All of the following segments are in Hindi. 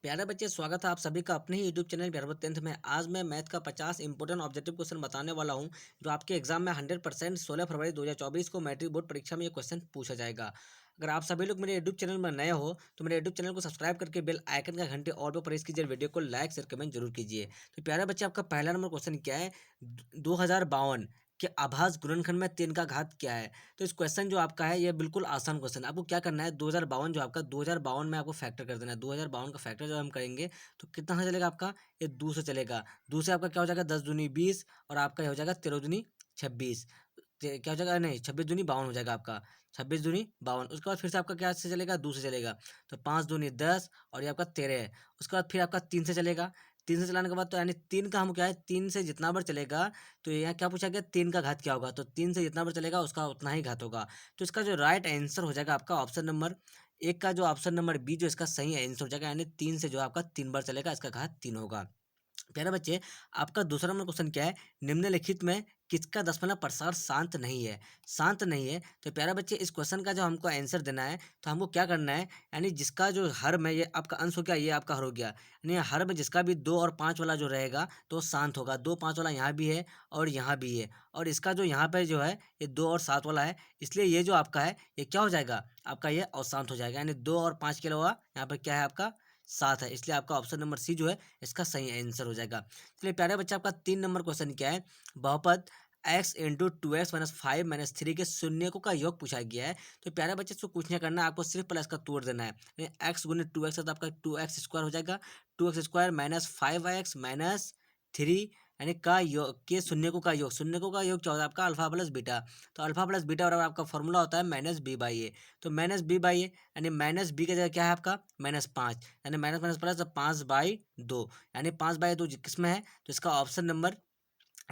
प्यारे बच्चे, स्वागत है आप सभी का अपने ही यूट्यूब चैनल प्यारे टेंथ में। आज मैं मैथ का 50 इंपॉर्टेंट ऑब्जेक्टिव क्वेश्चन बताने वाला हूं, जो आपके एग्जाम में 100% 16 फरवरी 2024 को मैट्रिक बोर्ड परीक्षा में ये क्वेश्चन पूछा जाएगा। अगर आप सभी लोग मेरे यूट्यूब चैनल में नए हो तो मेरे यूट्यूब चैनल को सब्सक्राइब करके बेल आइकन का घंटे और पर प्रेस कीजिए, वीडियो को लाइक शेयर कमेंट जरूर कीजिए। तो प्यारे बच्चे, आपका पहला नंबर क्वेश्चन क्या है? 2052 के आभास गुणनखंड में 3 का घात क्या है? तो इस क्वेश्चन जो आपका है ये बिल्कुल आसान क्वेश्चन है। आपको क्या करना है, 2052 जो आपका 2052 में आपको फैक्टर कर देना है। 2052 का फैक्टर जब हम करेंगे तो कितना से चलेगा आपका? ये 2 से चलेगा। 2 से आपका क्या हो जाएगा? 10 दूनी 20 और आपका ये हो जाएगा 13 दूनी 26। क्या हो जाएगा? नहीं, 26 दूनी 52 हो जाएगा आपका। 26 दूनी 52। उसके बाद फिर से आपका क्या से चलेगा? 2 से चलेगा। तो 5 दूनी 10 और ये आपका 13 है। उसके बाद फिर आपका 3 से चलेगा। 3 से चलाने के बाद तो यानी 3 का हम क्या है, 3 से जितना बार चलेगा तो यहाँ क्या पूछा गया? 3 का घात क्या होगा? तो 3 से जितना बार चलेगा उसका उतना ही घात होगा। तो इसका जो राइट आंसर हो जाएगा आपका ऑप्शन नंबर एक का, जो ऑप्शन नंबर बी जो इसका सही आंसर हो जाएगा, यानी 3 से जो आपका 3 बार चलेगा इसका घात 3 होगा। प्यारे बच्चे, आपका दूसरा नंबर क्वेश्चन क्या है? निम्नलिखित में किसका दशमलव प्रसार शांत नहीं है? शांत नहीं है। तो प्यारे बच्चे, इस क्वेश्चन का जो हमको आंसर देना है तो हमको क्या करना है, यानी जिसका जो हर में ये आपका अंश हो गया, ये आपका हर हो गया, यानी हर में जिसका भी 2 और 5 वाला जो रहेगा तो शांत होगा। 2 5 वाला यहाँ भी है और यहाँ भी है, और इसका जो यहाँ पे जो है ये 2 और 7 वाला है, इसलिए ये जो आपका है ये क्या हो जाएगा आपका? ये अशांत हो जाएगा। यानी 2 और 5 के अलावा यहाँ पर क्या है आपका? 7 है, इसलिए आपका ऑप्शन नंबर सी जो है इसका सही आंसर हो जाएगा। चलिए प्यारे बच्चे, आपका 3 नंबर क्वेश्चन क्या है? बहुपद x into two x minus five minus three के शून्यकों का योग पूछा गया है। तो प्यारे बच्चे, इसको कुछ नहीं करना है, आपको सिर्फ प्लस का तोड़ देना है। एक्स गुने टू एक्स है तो आपका 2x² हो जाएगा। 2x² माइनस 5x माइनस 3 यानी का योग के शून्यकों का योग। शून्यकों का योग क्या होता है आपका? Alpha plus beta. तो अल्फा प्लस बीटा बराबर आपका फॉर्मूला होता है माइनस बी बाई ए। तो माइनस बी बाई ए यानी माइनस बी की जगह क्या है आपका? -5, यानी माइनस माइनस प्लस 5/2, यानी 5/2 किस में है? तो इसका ऑप्शन नंबर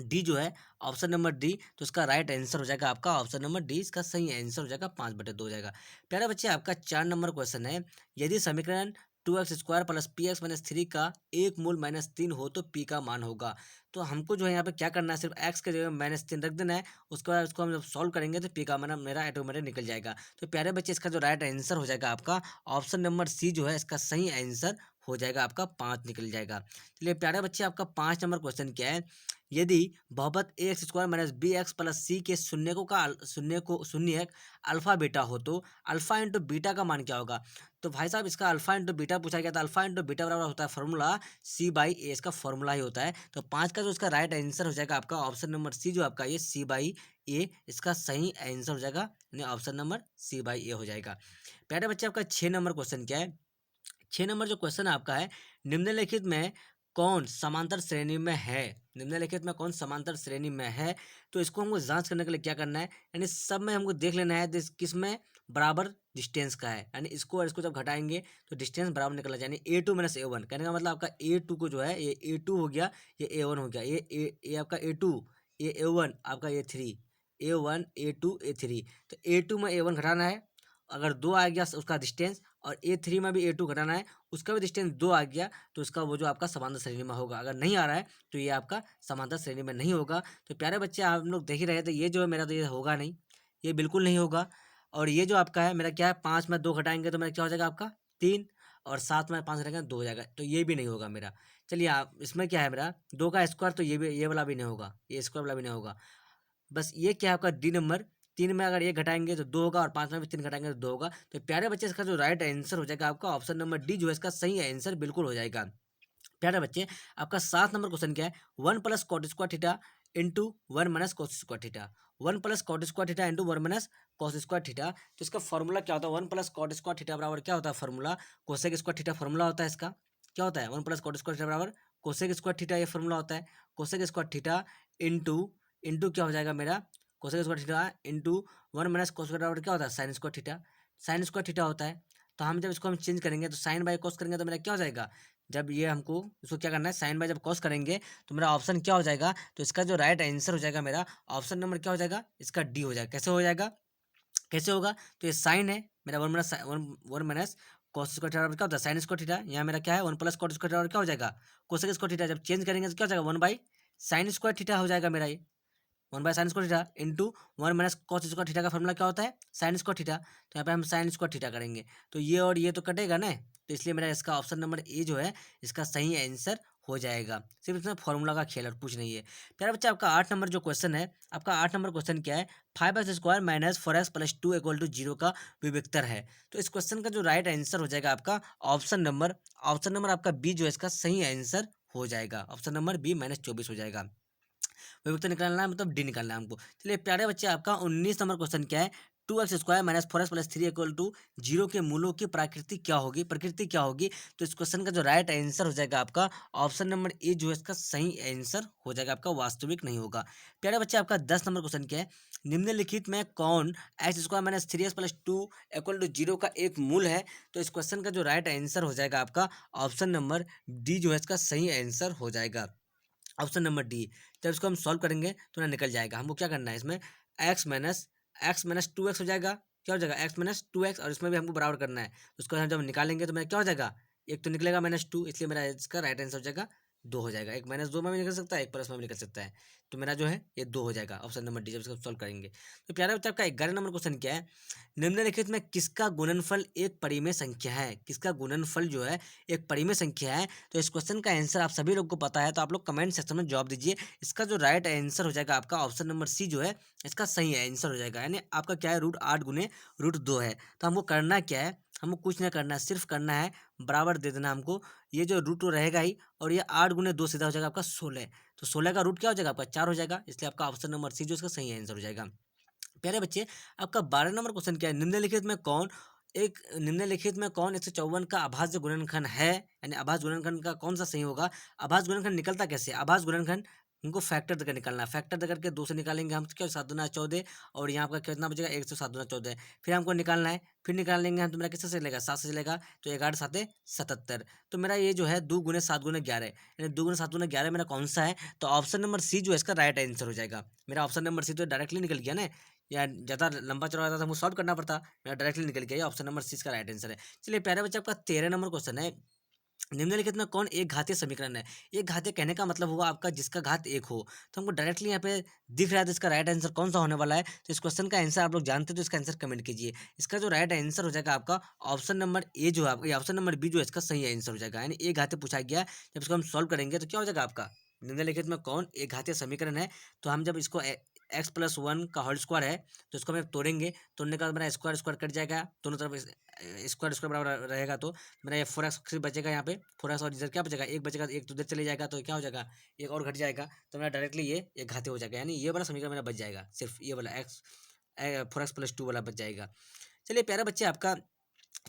डी जो है, ऑप्शन नंबर डी, तो इसका राइट आंसर हो जाएगा आपका ऑप्शन नंबर डी, इसका सही आंसर हो जाएगा 5/2 हो जाएगा। प्यारे बच्चे, आपका 4 नंबर क्वेश्चन है। यदि समीकरण 2x² plus P x minus three का एक मूल -3 हो तो पी का मान होगा। तो हमको जो है यहाँ पे क्या करना है, सिर्फ एक्स के जगह -3 रख देना है। उसके बाद उसको हम जब सॉल्व करेंगे तो पी का मान मेरा ऑटोमेटिक निकल जाएगा। तो प्यारे बच्चे, इसका जो राइट आंसर हो जाएगा आपका ऑप्शन नंबर सी जो है, इसका सही आंसर हो जाएगा आपका 5 निकल जाएगा। चलिए प्यारे बच्चे, आपका 5 नंबर क्वेश्चन क्या है? यदि बहुपद a x square minus b x plus c के शून्य अल्फा बीटा हो तो अल्फा इंटू बीटा का मान क्या होगा? तो भाई साहब, इसका अल्फा इंटू बीटा पूछा गया था। अल्फा इंटू बीटा बराबर होता है फॉर्मूला सी बाई ए, इसका फॉर्मूला ही होता है। तो 5 का जो इसका राइट आंसर हो जाएगा आपका ऑप्शन नंबर सी, जो आपका ये सी बाई ए, इसका सही आंसर हो जाएगा, यानी ऑप्शन नंबर सी बाई ए हो जाएगा। प्यारे बच्चे, आपका 6 नंबर क्वेश्चन क्या है? 6 नंबर जो क्वेश्चन आपका है, निम्नलिखित में कौन समांतर श्रेणी में है? निम्नलिखित में कौन समांतर श्रेणी में है? तो इसको हमको जांच करने के लिए क्या करना है, यानी सब में हमको देख लेना है किस में बराबर डिस्टेंस का है। यानी इसको और इसको जब घटाएंगे तो डिस्टेंस बराबर निकला जाए, यानी ए टू माइनस ए वन। कहने का मतलब आपका ए टू को जो है, ये ए टू हो गया, ये ए वन हो गया, ये आपका ए टू, ये ए वन, आपका A three, A one A two A three. तो ए टू में ए वन घटाना है, अगर दो आ गया उसका डिस्टेंस, और ए थ्री में भी ए टू घटाना है, उसका भी डिस्टेंस 2 आ गया, तो उसका वो जो आपका समांतर श्रेणी में होगा। अगर नहीं आ रहा है तो ये आपका समांतर श्रेणी में नहीं होगा। तो प्यारे बच्चे, आप लोग देख ही रहे थे, ये जो है मेरा, तो ये होगा नहीं, ये बिल्कुल नहीं होगा। और ये जो आपका है मेरा क्या है, 5 में 2 घटाएंगे तो मेरा क्या हो जाएगा आपका? 3, और 7 में 5 घटाएंगे 2 हो जाएगा, तो ये भी नहीं होगा मेरा। चलिए, आप इसमें क्या है मेरा 2 का स्क्वायर, तो ये वाला भी नहीं होगा, ये स्क्वायर वाला भी नहीं होगा। बस ये क्या है आपका डी नंबर। 3 में अगर ये घटाएंगे तो 2 होगा, और 5 में भी 3 घटाएंगे तो 2 होगा। तो प्यारे बच्चे, इसका जो राइट आंसर हो जाएगा आपका ऑप्शन नंबर डी, जो है इसका सही आंसर बिल्कुल हो जाएगा। प्यारे बच्चे, आपका 7 नंबर क्वेश्चन क्या है? 1 plus cot square theta into 1 minus cos square theta. 1 plus cot square theta into 1 minus cos square theta. तो इसका फॉर्मूला क्या होता है? 1 प्लस कॉट स्क्वायर थीटा बराबर क्या होता है formula? Cosec square theta formula होता है इसका। क्या होता है? 1 प्लस कॉट स्क्वायर थीटा बराबर कोसेक स्क्वायर थीटा, ये फॉर्मूला होता है। Cosec square theta into into क्या हो जाएगा मेरा? Cosec square theta into 1 minus cos square बराबर क्या होता है? Sign square theta. Sign square theta होता है। तो हम जब इसको हम चेंज करेंगे तो साइन बाई कॉस करेंगे तो मेरा क्या हो जाएगा? जब ये हमको इसको क्या करना है, साइन बाय जब कॉस करेंगे तो मेरा ऑप्शन क्या हो जाएगा? तो इसका जो राइट आंसर हो जाएगा मेरा ऑप्शन नंबर क्या हो जाएगा? इसका डी हो जाएगा। कैसे हो जाएगा? कैसे होगा? तो ये साइन है मेरा, one minus cos square theta बराबर क्या होता है? Sign square theta. यहाँ मेरा क्या है? 1 प्लस कॉट स्क्वायर थीटा बराबर क्या हो जाएगा? Cosec square theta. जब चेंज करेंगे तो क्या हो जाएगा? 1 बाई साइन स्क्वायर थीटा हो जाएगा मेरा ये। One by sine square theta into one minus cos square theta का फॉर्मूला क्या होता है, साइन स्क्वायर थीटा। तो यहाँ पे हम साइन स्क्वायर थीटा करेंगे, तो ये और ये तो कटेगा ना, तो इसलिए मेरा इसका ऑप्शन नंबर ए जो है इसका सही आंसर हो जाएगा। सिर्फ इसमें फॉर्मूला का खेल और कुछ नहीं है। प्यारा बच्चा आपका 8 नंबर जो क्वेश्चन है, आपका 8 नंबर क्वेश्चन क्या है, 5x² minus 4x plus 2 equal to 0 का विविक्तर है। तो इस क्वेश्चन का जो राइट आंसर हो जाएगा आपका ऑप्शन नंबर आपका बी जो है इसका सही आंसर हो जाएगा। ऑप्शन नंबर बी -24 हो जाएगा। विविक्तर निकालना है मतलब डी निकालना है हमको। चलिए प्यारे बच्चे आपका 19 नंबर क्वेश्चन क्या है, 2x² minus 4x plus 3 equal to 0 के मूलों की प्रकृति क्या होगी। तो इस क्वेश्चन का जो राइट आंसर हो जाएगा आपका ऑप्शन नंबर ए जो है इसका सही आंसर हो जाएगा, आपका वास्तविक नहीं होगा। प्यारे बच्चे आपका 10 नंबर क्वेश्चन क्या है, निम्नलिखित में कौन x² minus 3x plus 2 equal to 0 का एक मूल है। तो इस क्वेश्चन का जो राइट आंसर हो जाएगा आपका ऑप्शन नंबर डी जो है इसका सही आंसर हो जाएगा। Option number D. जब इसको हम सॉल्व करेंगे तो ना निकल जाएगा। हमको क्या करना है, इसमें x माइनस 2x हो जाएगा, क्या हो जाएगा x-2x, और इसमें भी हमको बराबर करना है। उसको हम जब निकालेंगे तो मेरा क्या हो जाएगा, एक तो निकलेगा -2, इसलिए मेरा इसका राइट आंसर हो जाएगा 2 हो जाएगा। एक -2 में भी निकल सकता है, एक प्लस में भी निकल सकता है। तो मेरा जो है ये 2 हो जाएगा, ऑप्शन नंबर डी जब इसको सॉल्व करेंगे। तो प्यारे बच्चे आपका 11 नंबर क्वेश्चन क्या है, निम्नलिखित में किसका गुणनफल एक परिमेय संख्या है, किसका गुणनफल जो है एक परिमेय संख्या है। तो इस क्वेश्चन का आंसर आप सभी लोग को पता है, तो आप लोग कमेंट सेक्शन में जवाब दीजिए। इसका जो राइट आंसर हो जाएगा आपका ऑप्शन नंबर सी जो है इसका सही आंसर हो जाएगा। यानी आपका क्या है, √8 गुने √2 है। तो हमको करना क्या है, हमको कुछ नहीं करना है, सिर्फ करना है बराबर दे देना हमको। ये जो √2 रहेगा ही, और ये 8 गुने 2 सीधा हो जाएगा आपका 16। तो 16 का रूट क्या हो जाएगा आपका 4 हो जाएगा, इसलिए आपका ऑप्शन नंबर सी जो इसका सही आंसर हो जाएगा। प्यारे बच्चे आपका 12 नंबर क्वेश्चन क्या है, निम्नलिखित में कौन 154 का अभाज्य गुणनखंड है, यानी अभाज्य गुणनखंड का कौन सा सही होगा। अभाज्य गुणनखंड निकलता कैसे, अभाज्य गुणनखंड हमको फैक्टर देकर निकालना है। फैक्टर देकर के 2 से निकालेंगे हम, तो क्या 7 दूना 14, और यहाँ पर कितना बचेगा 1 से 7 दूना 14। फिर हमको निकालना है, फिर निकाल लेंगे हम, तो मेरा किससे चलेगा 7 से चलेगा, तो 11 7 77। तो मेरा ये जो है 2 गुने 7 गुने 11, यानी 2 गुने 7 गुने 11 मेरा कौन सा है। तो ऑप्शन नंबर सी जो है इसका राइट आंसर हो जाएगा। मेरा ऑप्शन नंबर सी तो डायरेक्टली निकल गया ना, या ज़्यादा लंबा चौड़ा रहता था हमको सॉल्व करना पड़ता, मेरा डायरेक्टली निकल गया। ऑप्शन नंबर सी इसका राइट आंसर है। चलिए प्यारे बच्चे आपका 13 नंबर क्वेश्चन है, निम्नलिखित में कौन एक घातीय समीकरण है। एक घातीय कहने का मतलब हुआ आपका जिसका घात 1 हो। तो हमको डायरेक्टली यहाँ पे दिख रहा है, तो इसका राइट आंसर कौन सा होने वाला है। तो इस क्वेश्चन का आंसर आप लोग जानते हो, तो इसका आंसर कमेंट कीजिए। इसका जो राइट आंसर हो जाएगा आपका ऑप्शन नंबर ए जो है आपका, ऑप्शन नंबर बी जो है इसका सही आंसर हो जाएगा। यानी एक घातीय पूछा गया, जब इसको हम सॉल्व करेंगे तो क्या हो जाएगा आपका, निम्नलिखित में कौन एक घातीय समीकरण है। तो हम जब इसको x+1 का होल स्क्वायर है, तो इसको हम तोड़ेंगे, तोड़ने के बाद मेरा स्क्वायर स्क्वायर कट जाएगा, दोनों तरफ स्क्वायर स्क्वायर बराबर रहेगा। तो मेरा ये 4x सिर्फ बचेगा यहाँ पे 4x, और इधर क्या बचेगा, एक बचेगा, एक तो उधर चले जाएगा, तो क्या हो जाएगा, एक और घट जाएगा। तो मेरा डायरेक्टली ये एक घाते हो जाएगा, यानी ये वाला समीकरण मेरा बच जाएगा, सिर्फ ये वाला 4x+2 वाला बच जाएगा। चलिए प्यारे बच्चे आपका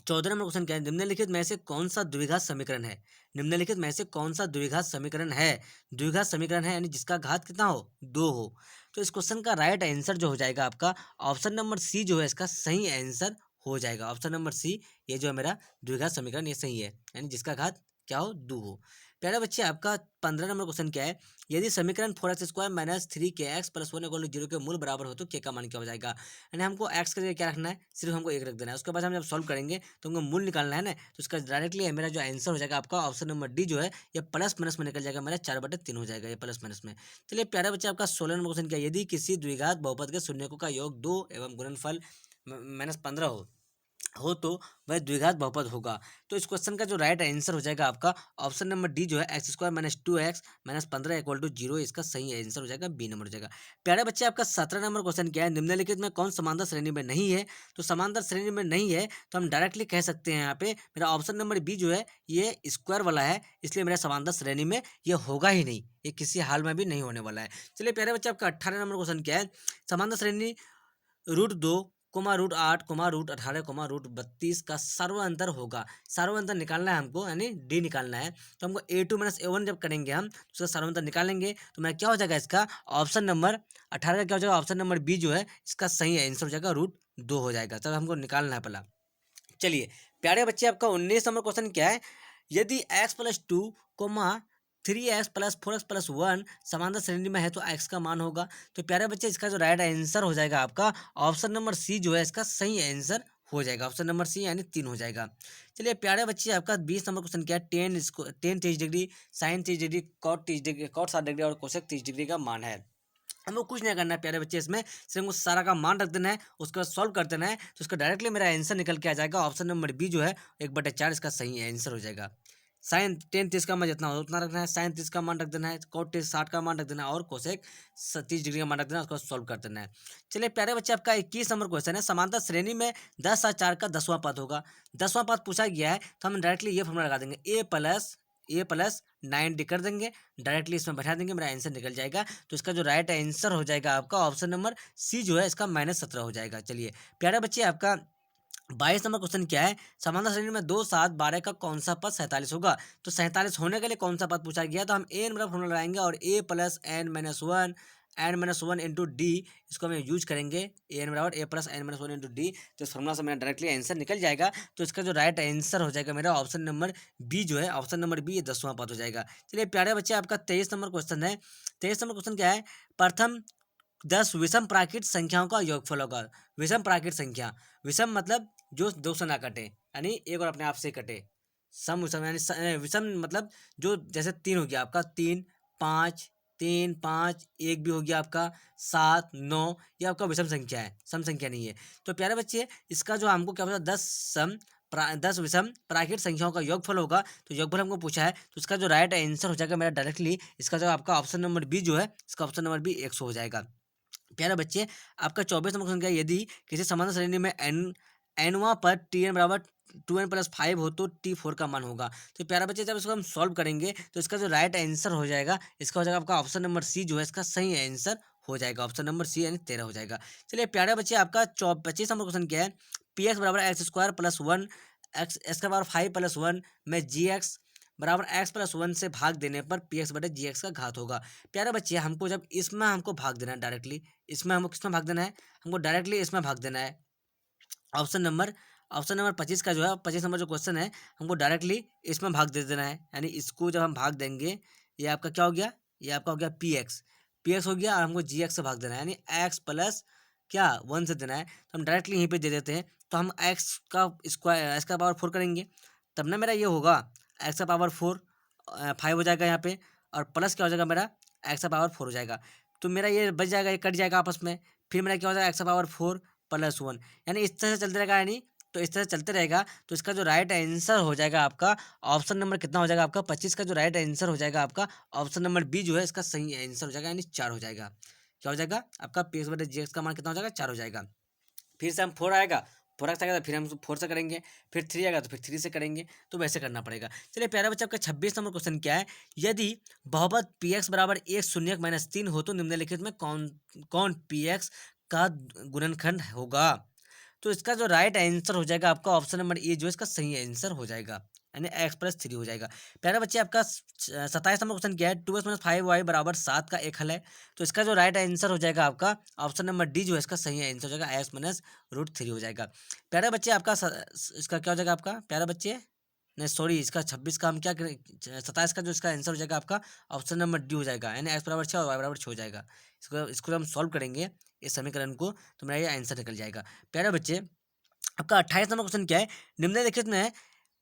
14 नंबर क्वेश्चन क्या है, निम्नलिखित में से कौन सा द्विघात समीकरण है। निम्नलिखित में से कौन सा द्विघात समीकरण है, द्विघात समीकरण है यानी जिसका घात कितना हो 2 हो। तो इस क्वेश्चन का राइट आंसर जो हो जाएगा आपका ऑप्शन नंबर सी जो है इसका सही आंसर हो जाएगा। ऑप्शन नंबर सी, ये जो है मेरा द्विघात समीकरण ये सही है, यानी जिसका घात क्या हो 2 हो। प्यारे बच्चे आपका 15 नंबर क्वेश्चन क्या है, यदि समीकरण 4x² minus 3kx plus 1 equal to 0 के मूल बराबर हो तो k का मान क्या हो जाएगा। यानी हमको x के जगह क्या रखना है, सिर्फ हमको 1 रख देना है। उसके बाद हम जब सॉल्व करेंगे तो हमको मूल निकालना है ना, तो इसका डायरेक्टली मेरा जो आंसर हो जाएगा आपका ऑप्शन नंबर डी जो है ये प्लस माइनस में निकल जाएगा, मेरा 4/3 हो जाएगा ये प्लस माइनस में। चलिए प्यारे बच्चे आपका 16 नंबर क्वेश्चन क्या है, यदि किसी द्विघात बहुपद के शून्यकों का योग 2 एवं गुणनफल -15 हो तो वह द्विघात बहुपद होगा। तो इस क्वेश्चन का जो राइट आंसर हो जाएगा आपका ऑप्शन नंबर डी जो है x² minus 2x minus 15 equal to 0, इसका सही आंसर हो जाएगा, बी नंबर हो जाएगा। प्यारे बच्चे आपका 17 नंबर क्वेश्चन क्या है, निम्नलिखित में कौन समांतर श्रेणी में नहीं है। तो समांतर श्रेणी में नहीं है तो हम डायरेक्टली कह सकते हैं यहाँ पे मेरा ऑप्शन नंबर बी जो है ये स्क्वायर वाला है, इसलिए मेरा समांतर श्रेणी में ये होगा ही नहीं, ये किसी हाल में भी नहीं होने वाला है। चलिए प्यारे बच्चे आपका 18 नंबर क्वेश्चन क्या है, समांतर श्रेणी √2 √8 √18 √32 का सर्वांतर होगा। सर्वांतर निकालना है हमको, यानी डी निकालना है। तो हमको a2 माइनस a1 जब करेंगे हम तो उसका सर्वांतर निकालेंगे, तो मेरा क्या हो जाएगा इसका ऑप्शन नंबर 18 का क्या हो जाएगा, ऑप्शन नंबर बी जो है इसका सही आंसर हो जाएगा √2 हो जाएगा। तब हमको निकालना है पहला। चलिए प्यारे बच्चे आपका 19 नंबर क्वेश्चन क्या है, यदि x+2 3x plus 4x plus 1 समांतर श्रेणी में है तो x का मान होगा। तो प्यारे बच्चे इसका जो राइट आंसर हो जाएगा आपका ऑप्शन नंबर सी जो है इसका सही आंसर हो जाएगा, ऑप्शन नंबर सी यानी 3 हो जाएगा। चलिए प्यारे बच्चे आपका 20 नंबर क्वेश्चन क्या है, tan 30 degree sine 30 degree cot 30 degree cot 60 degree और कोसेक 30 डिग्री का मान है। हमको कुछ नहीं करना है प्यारे बच्चे, इसमें सिर्फ हमको सारा का मान रख देना है, उसके बाद सॉल्व कर देना है, तो इसका डायरेक्टली मेरा आंसर निकल के आ जाएगा। ऑप्शन नंबर बी जो है 1/4 इसका सही आंसर हो जाएगा। साइन 10 30 का मान जितना हो उतना रखना है, साइन 30 का मान रख देना है, कॉट 60 का मान रख देना है और कोसेक 30 डिग्री का मान रख देना है, उसको सॉल्व कर देना है। चलिए प्यारे बच्चे, आपका 21 नंबर क्वेश्चन है। समांतर श्रेणी में 10 और 4 का 10वां पद होगा। 10वां पद पूछा गया है, तो हम डायरेक्टली ये फॉर्मूला लगा देंगे, ए प्लस 9d कर देंगे, डायरेक्टली इसमें बैठा देंगे, मेरा आंसर निकल जाएगा। तो इसका जो राइट आंसर हो जाएगा आपका ऑप्शन नंबर सी जो है, इसका -17 हो जाएगा। चलिए प्यारे बच्चे, आपका 22 नंबर क्वेश्चन क्या है। समांतर श्रेणी में 2 7 12 का कौन सा पद 47 होगा। तो 47 होने के लिए कौन सा पद पूछा गया, तो हम ए नंबर फॉर्मूला लगाएंगे और a+n-1 इंटू डी, इसको हम यूज करेंगे। एन बराबर a+n-1 इंटू डी, तो इस फॉर्मूला से मेरा डायरेक्टली आंसर निकल जाएगा। तो इसका जो राइट आंसर हो जाएगा मेरा ऑप्शन नंबर बी जो है, ऑप्शन नंबर बी, ये 10वां पद हो जाएगा। चलिए प्यारे बच्चे, आपका 23 नंबर क्वेश्चन है। 23 नंबर क्वेश्चन क्या है। प्रथम 10 विषम प्राकृत संख्याओं का योगफल होगा। विषम प्राकृत संख्या, विषम मतलब जो दो से ना कटे, यानी एक और अपने आप से कटे। सम विषम यानी विषम मतलब जो जैसे 3 हो गया आपका, 3 5 एक भी हो गया आपका, 7 9, ये आपका विषम संख्या है, सम संख्या नहीं है। तो प्यारे बच्चे, इसका जो हमको क्या पता, 10 विषम प्राकृत संख्याओं का योगफल होगा। तो योगफल हमको पूछा है, तो इसका जो राइट आंसर हो जाएगा मेरा डायरेक्टली, इसका जो आपका ऑप्शन नंबर बी जो है, इसका ऑप्शन नंबर बी 100 हो जाएगा। प्यारे बच्चे, आपका 24 नंबर क्वेश्चन क्या है। यदि किसी समांतर श्रेणी में एनवा पर Tn बराबर 2n+5 हो तो T4 का मान होगा। तो प्यारे बच्चे, जब इसको हम सॉल्व करेंगे, तो इसका जो राइट आंसर हो जाएगा, इसका हो जाएगा आपका ऑप्शन नंबर सी जो है, इसका सही आंसर हो जाएगा। ऑप्शन नंबर सी यानी 13 हो जाएगा। चलिए प्यारे बच्चे, आपका 25 नंबर क्वेश्चन क्या है। px बराबर x² + 1 x का पावर 5 + 1 में gx बराबर x+1 से भाग देने पर px/gx का घात होगा। प्यारे बच्चे, हमको जब इसमें हमको भाग देना है डायरेक्टली, इसमें हमको किसमें भाग देना है, हमको डायरेक्टली इसमें भाग देना है। ऑप्शन नंबर 25 का जो है, 25 नंबर जो क्वेश्चन है, हमको डायरेक्टली इसमें भाग दे देना है। यानी इसको जब हम भाग देंगे, ये आपका क्या हो गया, ये आपका हो गया पी एक्स हो गया, और हमको जी एक्स से भाग देना है, यानी एक्स प्लस क्या 1 से देना है। तो हम डायरेक्टली यहीं पे दे देते हैं। तो हम एक्स का पावर 4 करेंगे, तब ना मेरा ये होगा एक्स का पावर 4 5 हो जाएगा यहाँ पे, और प्लस क्या हो जाएगा मेरा, एक्स का पावर 4 हो जाएगा। तो मेरा ये बच जाएगा, ये कट जाएगा आपस में, फिर मेरा क्या हो जाएगा, एक्स का पावर 4 + 1, यानी इस तरह से चलते रहेगा। यानी तो इस तरह से चलते रहेगा। तो इसका जो राइट आंसर हो जाएगा आपका ऑप्शन नंबर कितना हो जाएगा, आपका 25 का जो राइट आंसर हो जाएगा आपका ऑप्शन नंबर बी जो है, इसका सही आंसर हो जाएगा, यानी 4 हो जाएगा। क्या हो जाएगा आपका, px/gx का मान कितना हो जाएगा, 4 हो जाएगा। फिर से हम 4 आएगा, 4x आएगा तो फिर हम 4 से करेंगे, फिर 3 आएगा तो फिर 3 से करेंगे, तो वैसे करना पड़ेगा। चलिए प्यारा बच्चा, आपका 26 नंबर क्वेश्चन क्या है। यदि बहुपद px बराबर 1 शून्य -3 हो तो निम्नलिखित में कौन कौन px का गुणनखंड होगा। तो इसका जो राइट आंसर हो जाएगा आपका ऑप्शन नंबर ए जो इसका सही आंसर हो जाएगा, यानी x+3 हो जाएगा। प्यारे बच्चे, आपका 27 नंबर क्वेश्चन क्या है। 2x-5y बराबर 7 का एक हल है। तो इसका जो राइट आंसर हो जाएगा आपका ऑप्शन नंबर डी जो है, इसका सही आंसर हो जाएगा, x-√3 हो जाएगा। प्यारे बच्चे, आपका इसका क्या हो जाएगा आपका, प्यारे बच्चे नहीं सॉरी, इसका 26 का हम क्या करें, 27 का जो इसका आंसर हो जाएगा आपका ऑप्शन नंबर डी हो जाएगा, यानी x बराबर 6 और y बराबर 6 हो जाएगा। इसको इसको जब हम सॉल्व करेंगे इस समीकरण को, तो मेरा ये आंसर निकल जाएगा। प्यारे बच्चे, आपका 28 नंबर क्वेश्चन क्या है। निम्नलिखित में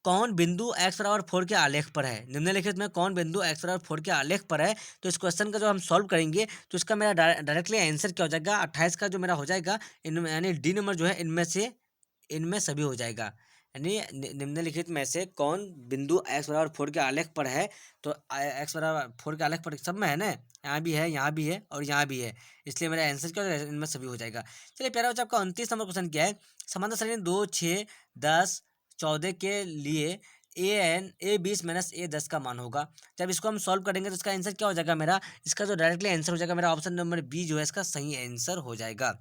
कौन बिंदु x=4 के आलेख पर है। निम्नलिखित में कौन बिंदु x=4 के आलेख पर है। तो इस क्वेश्चन का जो हम सॉल्व करेंगे, तो इसका मेरा डायरेक्टली आंसर क्या हो जाएगा, 28 का जो मेरा हो जाएगा, इनमें यानी डी नंबर जो है, इनमें सभी हो जाएगा। यानी निम्नलिखित में से कौन बिंदु x=4 के आलेख पर है। तो x=4 के आलेख पर सब में है ना, यहाँ भी है, यहाँ भी है और यहाँ भी है, इसलिए मेरा आंसर क्या हो जाएगा, इनमें सभी हो जाएगा। चलिए प्यारा बच्चा, आपका 29 नंबर क्वेश्चन क्या है। समांतर श्रेणी 2 6 10 14 के लिए ए 20 - ए 10 का मान होगा। जब इसको हम सॉल्व करेंगे, तो इसका आंसर क्या हो जाएगा मेरा, इसका जो डायरेक्टली आंसर हो जाएगा मेरा ऑप्शन नंबर बी जो है, इसका सही आंसर हो जाएगा।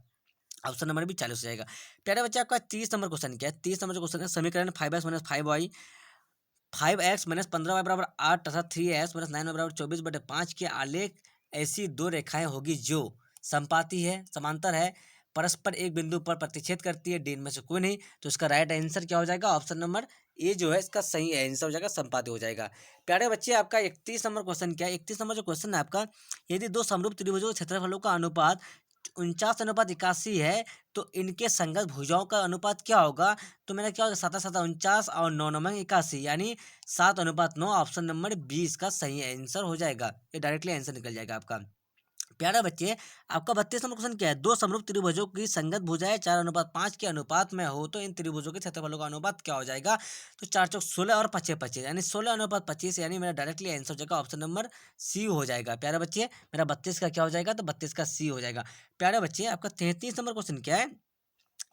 ऑप्शन नंबर भी 40 हो जाएगा। प्यारे बच्चे, आपका 30 नंबर क्वेश्चन क्या है। 30 नंबर जो क्वेश्चन है, समीकरण 5x - 15y बराबर 8 तथा 3x - 9y बराबर 24/5 के आलेख ऐसी दो रेखाएं होगी जो समपाती है, समांतर है, परस्पर एक बिंदु पर प्रतिच्छेद करती है, डी इनमें से कोई नहीं। तो इसका राइट आंसर क्या हो जाएगा, ऑप्शन नंबर ए जो है, इसका सही आंसर हो जाएगा, संपाती हो जाएगा। प्यारे बच्चे, आपका 31 नंबर क्वेश्चन क्या है। 31 नंबर जो क्वेश्चन है आपका, यदि दो समरूप त्रिभुजों के क्षेत्रफलों का अनुपात 49:81 है, तो इनके संगत भुजाओं का अनुपात क्या होगा। तो मेरा क्या होगा, 7 7 49 और 9 9 81, यानी 7:9। ऑप्शन नंबर 20 का सही आंसर हो जाएगा, ये डायरेक्टली आंसर निकल जाएगा आपका। प्यारे बच्चे, आपका 32 नंबर क्वेश्चन क्या है? दो समरूप त्रिभुजों की संगत भुजाएं 4:5 के अनुपात में हो तो इन त्रिभुजों के क्षेत्रफलों का अनुपात क्या हो जाएगा? तो 4 चौक 16 और 5 25 यानी 16:25 यानी मेरा डायरेक्टली आंसर हो जाएगा ऑप्शन नंबर सी हो जाएगा। प्यारे बच्चे, मेरा 32 का क्या हो जाएगा? तो 32 का सी हो जाएगा। प्यारे बच्चे, आपका 33 नंबर क्वेश्चन क्या है?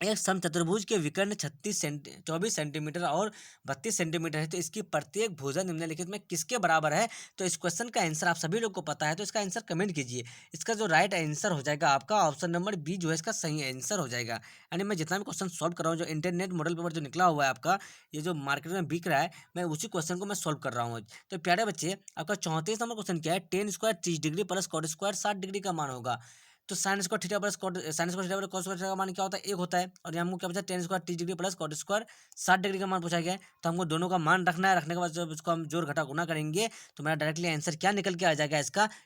एक समचतुर्भुज के विकर्ण 24 सेंटीमीटर और 32 सेंटीमीटर है, तो इसकी प्रत्येक भुजा निम्नलिखित में किसके बराबर है? तो इस क्वेश्चन का आंसर आप सभी लोग को पता है, तो इसका आंसर कमेंट कीजिए। इसका जो राइट आंसर हो जाएगा आपका ऑप्शन नंबर बी जो है इसका सही आंसर हो जाएगा। यानी मैं जितना भी क्वेश्चन सॉल्व कर रहा हूँ, जो इंटरनेट मॉडल पेपर जो निकला हुआ है आपका, ये जो मार्केट में बिक रहा है, मैं उसी क्वेश्चन को मैं सॉल्व कर रहा हूँ। तो प्यारे बच्चे, आपका 34 नंबर क्वेश्चन क्या है? Tan square 30 degree plus cot square 60 degree का मान होगा। तो sine square theta plus cot sine square theta plus cos square theta का मान क्या होता है? 1 होता है। और यहाँ हमको क्या पूछा? Tan square 30 degree plus cot square 60 degree का मान पूछा गया है। तो हमको दोनों का मान रखना है। रखने के बाद जब इसको हम जोड़ घटा गुना करेंगे तो मेरा डायरेक्टली आंसर क्या निकल के आ जाएगा?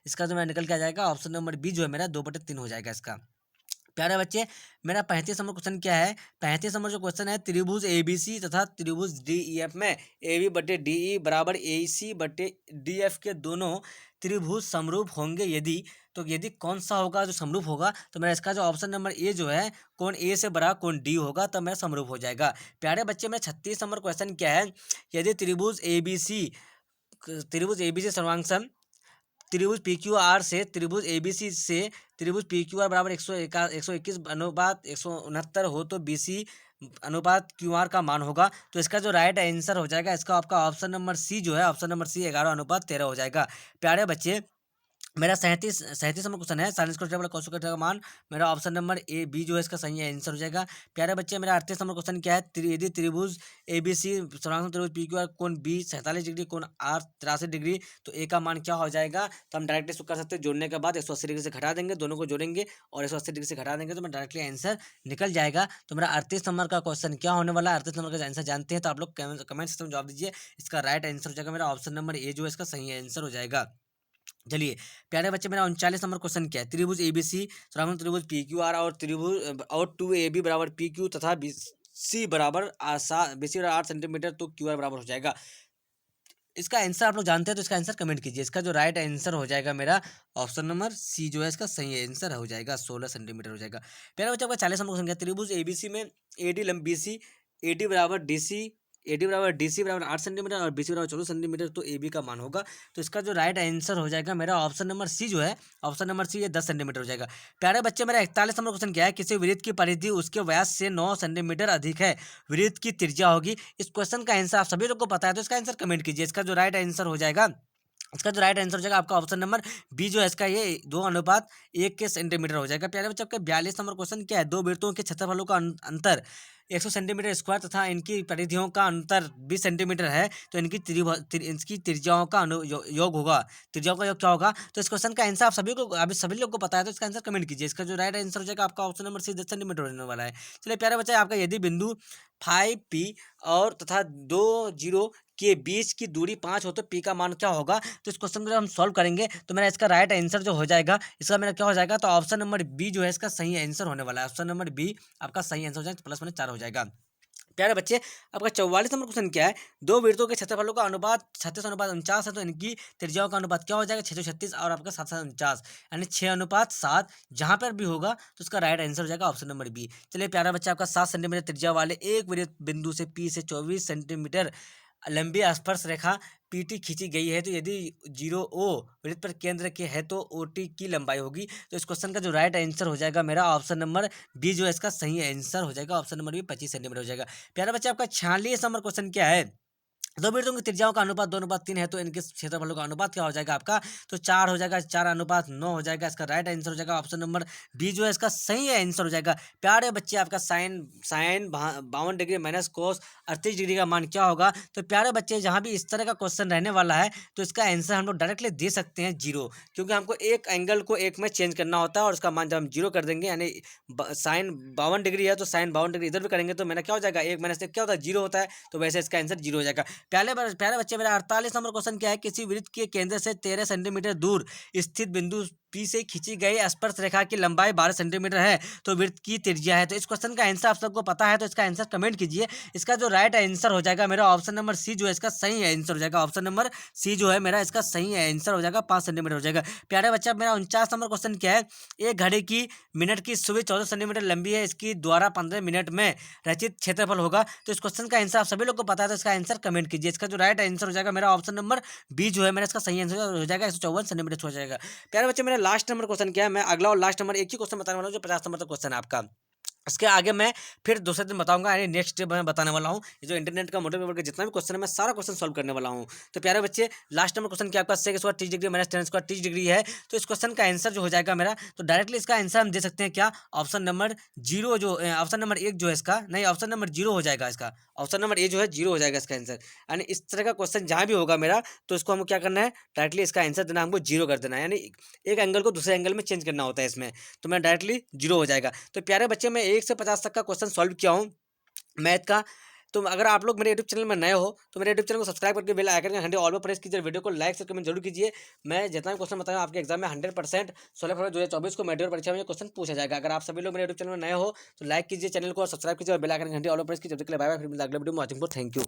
इसका जो मेरा निकल के आ जाएगा ऑप्शन नंबर बी जो है मेरा 2/3 हो जाएगा इसका। प्यारे बच्चे, मेरा 35 नंबर क्वेश्चन क्या है? 35 नंबर जो क्वेश्चन है, त्रिभुज एबीसी तथा त्रिभुज डीईएफ में ए बी बटे डी ई बराबर ए सी बटे डी एफ के दोनों त्रिभुज समरूप होंगे यदि, तो यदि कौन सा होगा जो समरूप होगा? तो मेरा इसका जो ऑप्शन नंबर ए जो है, कौन ए से बड़ा कौन डी होगा, तब मेरा समरूप हो जाएगा। प्यारे बच्चे, मेरा 36 नंबर क्वेश्चन क्या है? यदि त्रिभुज एबीसी सर्वांगसम त्रिभुज पी क्यू आर से त्रिभुज एबीसी से त्रिभुज पी क्यू आर बराबर 121 अनुपात 169 हो तो बीसी अनुपात क्यू आर का मान होगा। तो इसका जो राइट आंसर हो जाएगा इसका आपका ऑप्शन नंबर सी जो है, ऑप्शन नंबर सी 11:13 हो जाएगा। प्यारे बच्चे, मेरा 37 नंबर क्वेश्चन है, साइंस को टेबल कॉस का मान, मेरा ऑप्शन नंबर ए बी जो है इसका सही आंसर हो जाएगा। प्यारे बच्चे, मेरा 38 नंबर क्वेश्चन क्या है? यदि त्रिभुज ए बी सी सर्वांग त्रिभुज पी क्यू आर कोण बी 47 डिग्री कोण आर 83 डिग्री, तो ए का मान क्या हो जाएगा? तो हम डायरेक्टली इसको कर सकते हैं, जोड़ने के बाद 180 डिग्री से घटा देंगे, दोनों को जोड़ेंगे और 180 डिग्री से घटा देंगे तो मेरा डायरेक्टली आंसर निकल जाएगा। तो मेरा 38 नंबर का क्वेश्चन क्या होने वाला है? 38 नंबर का आंसर जानते हैं तो आप लोग कमेंट सेक्शन में जवाब दीजिए। इसका राइट आंसर हो जाएगा मेरा ऑप्शन नंबर ए जो है इसका सही आंसर हो जाएगा। चलिए प्यारे बच्चे, मेरा 39 नंबर क्वेश्चन क्या है? त्रिभुज एबीसी सराउंड त्रिभुज पी क्यू आर और त्रिभुज और 2 AB बराबर पी क्यू तथा BC बराबर BC बराबर 8 सेंटीमीटर, तो क्यू आर बराबर हो जाएगा। इसका आंसर आप लोग जानते हैं तो इसका आंसर कमेंट कीजिए। इसका जो राइट आंसर हो जाएगा मेरा ऑप्शन नंबर सी जो है इसका सही आंसर हो जाएगा, 16 सेंटीमीटर हो जाएगा। प्यारे बच्चे, आपका 40 नंबर क्वेश्चन क्या है? त्रिभुज एबीसी में एडी लंब बीसी एडी बराबर डीसी एडी बराबर डीसी बराबर 8 सेंटीमीटर और बीसी बराबर 14 सेंटीमीटर, तो ए बी का मान होगा। तो इसका जो राइट आंसर हो जाएगा मेरा ऑप्शन नंबर सी जो है, ऑप्शन नंबर सी ये 10 सेंटीमीटर हो जाएगा। प्यारे बच्चे, मेरा 41 नंबर क्वेश्चन क्या है? किसी वृत्त की परिधि उसके व्यास से 9 सेंटीमीटर अधिक है, वृत्त की त्रिज्या होगी। इस क्वेश्चन का आंसर आप सभी लोग को पता है तो इसका आंसर कमेंट कीजिए। इसका जो राइट आंसर हो जाएगा, इसका जो राइट आंसर हो जाएगा आपका ऑप्शन नंबर बी जो है इसका ये 2:1 के सेंटीमीटर हो जाएगा। प्यारे बच्चों, आपका 42 नंबर क्वेश्चन क्या है? दो वृत्तों के क्षेत्रफलों का अंतर 100 सेंटीमीटर स्क्वायर तथा इनकी परिधियों का अंतर 20 सेंटीमीटर है, तो इनकी त्रिज्याओं का योग होगा। त्रिज्याओं का योग क्या होगा? तो इस क्वेश्चन का आंसर आप सभी लोग को पता है तो इसका आंसर कमेंट कीजिए। इसका जो राइट आंसर हो जाएगा आपका ऑप्शन नंबर सी 10 सेंटीमीटर होने वाला है। चलिए प्यारे बच्चे, आपका यदि बिंदु 5P और तथा 2 0 के बीच की दूरी 5 हो तो पी का मान क्या होगा? तो इस क्वेश्चन को जब हम सॉल्व करेंगे तो मेरा इसका राइट आंसर जो हो जाएगा, इसका मेरा क्या हो जाएगा? तो ऑप्शन नंबर बी जो है इसका सही आंसर होने वाला है। ऑप्शन नंबर बी आपका सही आंसर हो जाएगा, प्लस माइनस 4 हो जाएगा। प्यारे बच्चे, आपका 44 नंबर क्वेश्चन क्या है? दो वृत्तों के क्षेत्रफलों का अनुपात 36:49 है, तो इनकी त्रिज्याओं का अनुपात क्या हो जाएगा? 636 और आपका 749 यानी 6:7। जहां पर भी होगा तो उसका राइट आंसर हो जाएगा ऑप्शन नंबर बी। चलिए प्यारा बच्चा, आपका 7 सेंटीमीटर त्रिज्या वाले एक वृत्त बिंदु से पी से 24 सेंटीमीटर लंबी स्पर्श रेखा पीटी खींची गई है, तो यदि 0 O वृत्त पर केंद्र के है तो OT की लंबाई होगी। तो इस क्वेश्चन का जो राइट आंसर हो जाएगा मेरा ऑप्शन नंबर बी जो है इसका सही आंसर हो जाएगा। ऑप्शन नंबर बी 25 सेंटीमीटर हो जाएगा। प्यारा बच्चा, आपका 46 नंबर क्वेश्चन क्या है? दो वृत्तों की त्रिज्याओं का अनुपात 2:3 है, तो इनके क्षेत्रफलों का अनुपात क्या हो जाएगा आपका? तो 4 हो जाएगा, 4:9 हो जाएगा। इसका राइट आंसर हो जाएगा ऑप्शन नंबर बी जो है इसका सही आंसर हो जाएगा। प्यारे बच्चे, आपका sine sine 52 degree minus cos 38 degree का मान क्या होगा? तो प्यारे बच्चे, जहाँ भी इस तरह का क्वेश्चन रहने वाला है तो इसका आंसर हम लोग डायरेक्टली दे सकते हैं 0, क्योंकि हमको एक एंगल को एक में चेंज करना होता है और उसका मान जब हम 0 कर देंगे, यानी साइन 52 डिग्री है तो साइन 52 डिग्री इधर भी करेंगे तो मेरा क्या हो जाएगा? 1 माइनस क्या होता है? 0 होता है, तो वैसे इसका आंसर 0 हो जाएगा। प्यारे बच्चे, मेरा 48 नंबर क्वेश्चन क्या है? किसी वृत्त के केंद्र से 13 सेंटीमीटर दूर स्थित बिंदु पी से खींची गई स्पर्श रेखा की लंबाई 12 सेंटीमीटर है तो वृत्त की त्रिज्या है। तो इस क्वेश्चन का आंसर आप सबको पता है तो इसका आंसर कमेंट कीजिए। इसका जो राइट आंसर हो जाएगा मेरा ऑप्शन नंबर सी जो है इसका सही आंसर हो जाएगा। ऑप्शन नंबर सी जो है मेरा इसका सही आंसर हो जाएगा, 5 सेंटीमीटर हो जाएगा। प्यारे बच्चा, मेरा 49 नंबर क्वेश्चन क्या है? एक घड़ी की मिनट की सुई 14 सेंटीमीटर लंबी है, इसकी द्वारा 15 मिनट में रचित क्षेत्रफल होगा। तो इस क्वेश्चन का आंसर आप सभी लोग को पता है तो इसका आंसर कमेंट कीजिए। इसका जो राइट आंसर हो जाएगा मेरा ऑप्शन नंबर बी जो है मेरा इसका सही आंसर हो जाएगा, 154 सेंटीमीटर हो जाएगा। प्यारे बच्चे, मेरा लास्ट नंबर क्वेश्चन क्या है? मैं अगला और लास्ट नंबर एक ही क्वेश्चन बताने वाला हूँ जो 50 नंबर का क्वेश्चन है आपका। इसके आगे मैं फिर दूसरे दिन बताऊंगा, यानी नेक्स्ट डे मैं बताने वाला हूँ। ये जो इंटरनेट का मोटर पेपर का जितना भी क्वेश्चन है मैं सारा क्वेश्चन सॉल्व करने वाला हूँ। तो प्यारे बच्चे, लास्ट नंबर क्वेश्चन क्या आपका? Sec square 30 degree minus tan square 30 degree है। तो इस क्वेश्चन का आंसर जो हो जाएगा मेरा, तो डायरेक्टली इसका आंसर हम दे सकते हैं क्या? ऑप्शन नंबर जीरो जो ऑप्शन नंबर एक जो है इसका, नहीं ऑप्शन नंबर जीरो हो जाएगा इसका। ऑप्शन नंबर ए जो है जीरो हो जाएगा इसका आंसर। यानी इस तरह का क्वेश्चन जहाँ भी होगा मेरा, तो इसको हमको क्या करना है? डायरेक्टली इसका आंसर देना, हमको जीरो कर देना है। यानी एक एंगल को दूसरे एंगल में चेंज करना होता है इसमें, तो मैं डायरेक्टली जीरो हो जाएगा। तो प्यारे बच्चे, मैं 1 से 50 तक का क्वेश्चन सॉल्व किया हूँ मैथ का। तो अगर आप लोग मेरे यूट्यूब चैनल में नए हो तो मेरे यूट्यूब चैनल को सब्सक्राइब करके बेल आइकन का घंटे ऑल पर प्रेस कीजिए, वीडियो को लाइक से कमेंट जरूर कीजिए। मैं जितना भी क्वेश्चन बताऊँ आपके एग्जाम में 100% 16 फरवरी 2024 को मेडिकल परीक्षा में ये क्वेश्चन पूछा जाएगा। अगर आप सभी लोग मेरे यूट्यूब चैनल में नए हो तो लाइक कीजिए, चैनल को सब्सक्राइब कीजिए और बेल आइकन घंटे ऑल पर प्रेस कीजिए। जब तक के लिए बाय बाय, फिर मिलते हैं अगले वीडियो में। Watching for, thank you.